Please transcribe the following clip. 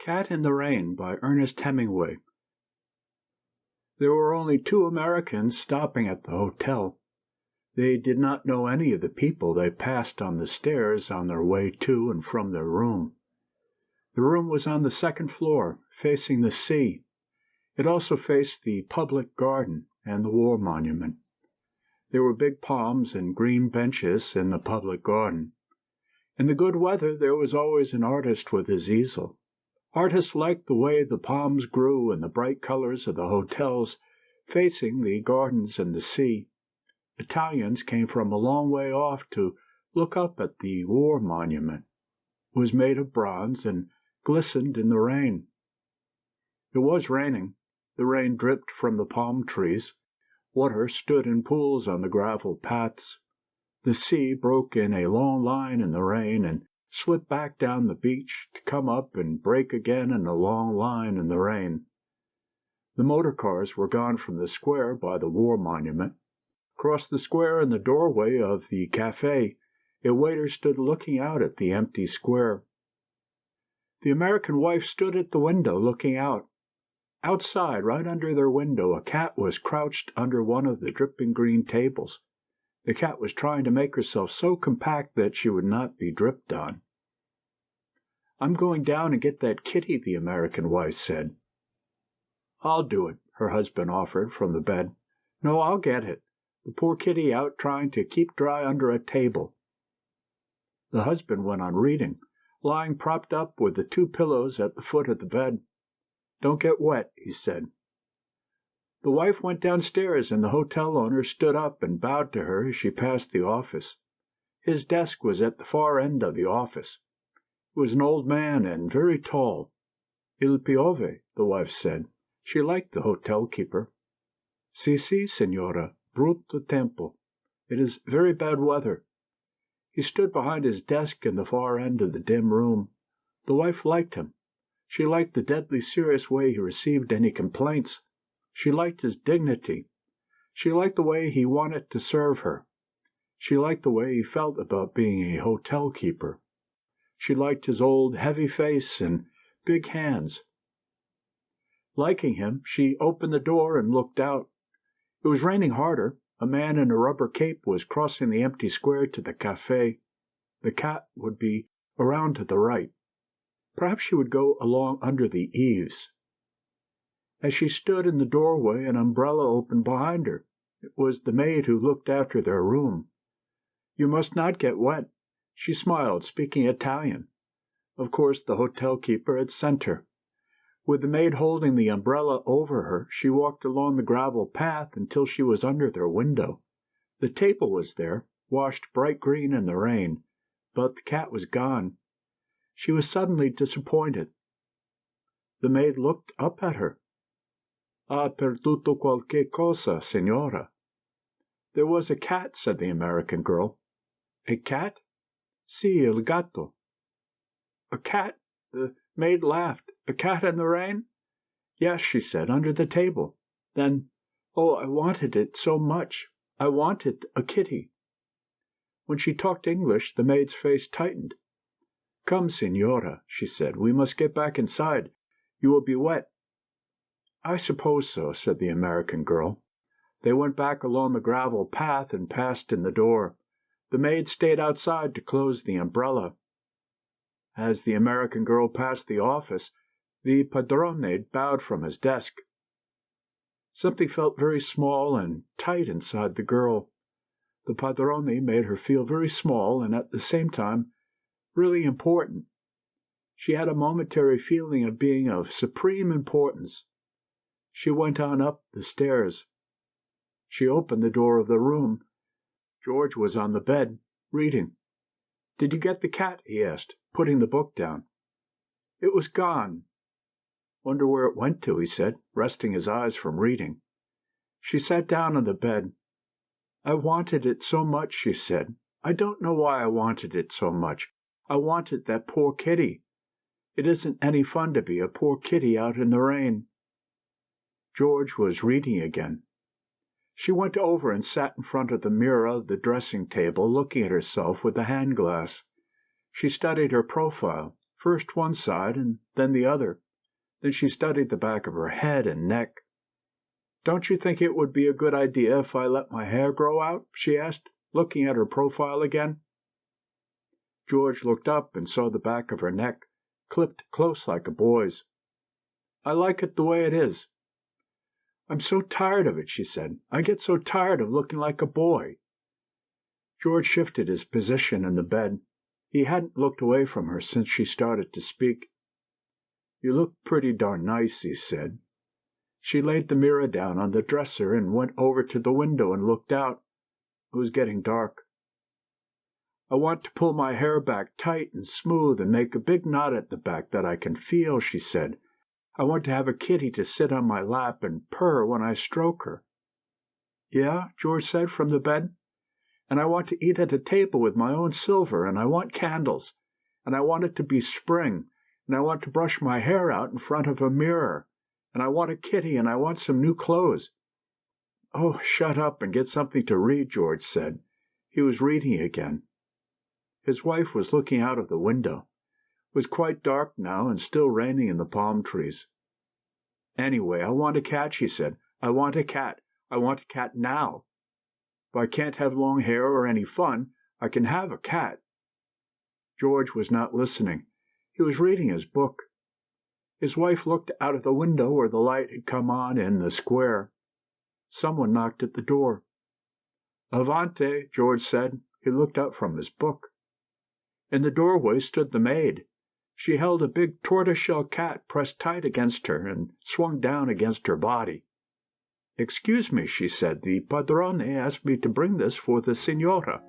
Cat in the Rain by Ernest Hemingway. There were only two Americans stopping at the hotel. They did not know any of the people they passed on the stairs on their way to and from their room. The room was on the second floor, facing the sea. It also faced the public garden and the war monument. There were big palms and green benches in the public garden. In the good weather there was always an artist with his easel. Artists liked the way the palms grew and the bright colors of the hotels facing the gardens and the sea. Italians came from a long way off to look up at the war monument. It was made of bronze and glistened in the rain. It was raining. The rain dripped from the palm trees. Water stood in pools on the gravel paths. The sea broke in a long line in the rain and slipped back down the beach to come up and break again in a long line in the rain. The motor cars were gone from the square by the war monument. Across the square in the doorway of the cafe, a waiter stood looking out at the empty square. The American wife stood at the window looking out. Outside, right under their window, a cat was crouched under one of the dripping green tables. The cat was trying to make herself so compact that she would not be dripped on. "I'm going down and get that kitty," the American wife said. "I'll do it," her husband offered from the bed. "No, I'll get it. The poor kitty out trying to keep dry under a table." The husband went on reading, lying propped up with the two pillows at the foot of the bed. "Don't get wet," he said. The wife went downstairs, and the hotel owner stood up and bowed to her as she passed the office. His desk was at the far end of the office. He was an old man and very tall. "Il piove," the wife said. She liked the hotel keeper. "Si, signora, brutto tempo. It is very bad weather." He stood behind his desk in the far end of the dim room. The wife liked him. She liked the deadly serious way he received any complaints. She liked his dignity. She liked the way he wanted to serve her. She liked the way he felt about being a hotel keeper. She liked his old, heavy face and big hands. Liking him, she opened the door and looked out. It was raining harder. A man in a rubber cape was crossing the empty square to the cafe. The cat would be around to the right. Perhaps she would go along under the eaves. As she stood in the doorway, an umbrella opened behind her. It was the maid who looked after their room. "You must not get wet." She smiled, speaking Italian. Of course, the hotel keeper had sent her. With the maid holding the umbrella over her, she walked along the gravel path until she was under their window. The table was there, washed bright green in the rain, but the cat was gone. She was suddenly disappointed. The maid looked up at her. "Ha perduto qualche cosa, signora." "There was a cat," said the American girl. "A cat?" "Si, il gatto." "A cat?" The maid laughed. "A cat in the rain?" "Yes," she said, "under the table. Then, oh, I wanted it so much. I wanted a kitty." When she talked English, the maid's face tightened. "Come, signora," she said, "we must get back inside. You will be wet." "I suppose so," said the American girl. They went back along the gravel path and passed in the door. The maid stayed outside to close the umbrella. As the American girl passed the office, the padrone bowed from his desk. Something felt very small and tight inside the girl. The padrone made her feel very small and at the same time really important. She had a momentary feeling of being of supreme importance. She went on up the stairs. She opened the door of the room. George was on the bed, reading. "Did you get the cat?" he asked, putting the book down. "It was gone." "Wonder where it went to," he said, resting his eyes from reading. She sat down on the bed. "I wanted it so much," she said. "I don't know why I wanted it so much. I wanted that poor kitty. It isn't any fun to be a poor kitty out in the rain." George was reading again. She went over and sat in front of the mirror of the dressing table, looking at herself with the hand glass. She studied her profile, first one side and then the other. Then she studied the back of her head and neck. "Don't you think it would be a good idea if I let my hair grow out?" she asked, looking at her profile again. George looked up and saw the back of her neck, clipped close like a boy's. "I like it the way it is." "I'm so tired of it," she said. "I get so tired of looking like a boy." George shifted his position in the bed. He hadn't looked away from her since she started to speak. "You look pretty darn nice," he said. She laid the mirror down on the dresser and went over to the window and looked out. It was getting dark. "I want to pull my hair back tight and smooth and make a big knot at the back that I can feel," she said. "I want to have a kitty to sit on my lap and purr when I stroke her." "Yeah?" George said from the bed. "And I want to eat at a table with my own silver, and I want candles, and I want it to be spring, and I want to brush my hair out in front of a mirror, and I want a kitty, and I want some new clothes." "Oh, shut up and get something to read," George said. He was reading again. His wife was looking out of the window. It was quite dark now and still raining in the palm trees. "Anyway, I want a cat," she said. "I want a cat. I want a cat now. If I can't have long hair or any fun, I can have a cat." George was not listening. He was reading his book. His wife looked out of the window where the light had come on in the square. Someone knocked at the door. "Avante," George said. He looked up from his book. In the doorway stood the maid. She held a big tortoiseshell cat pressed tight against her and swung down against her body. "Excuse me," she said. "The padrone asked me to bring this for the signora."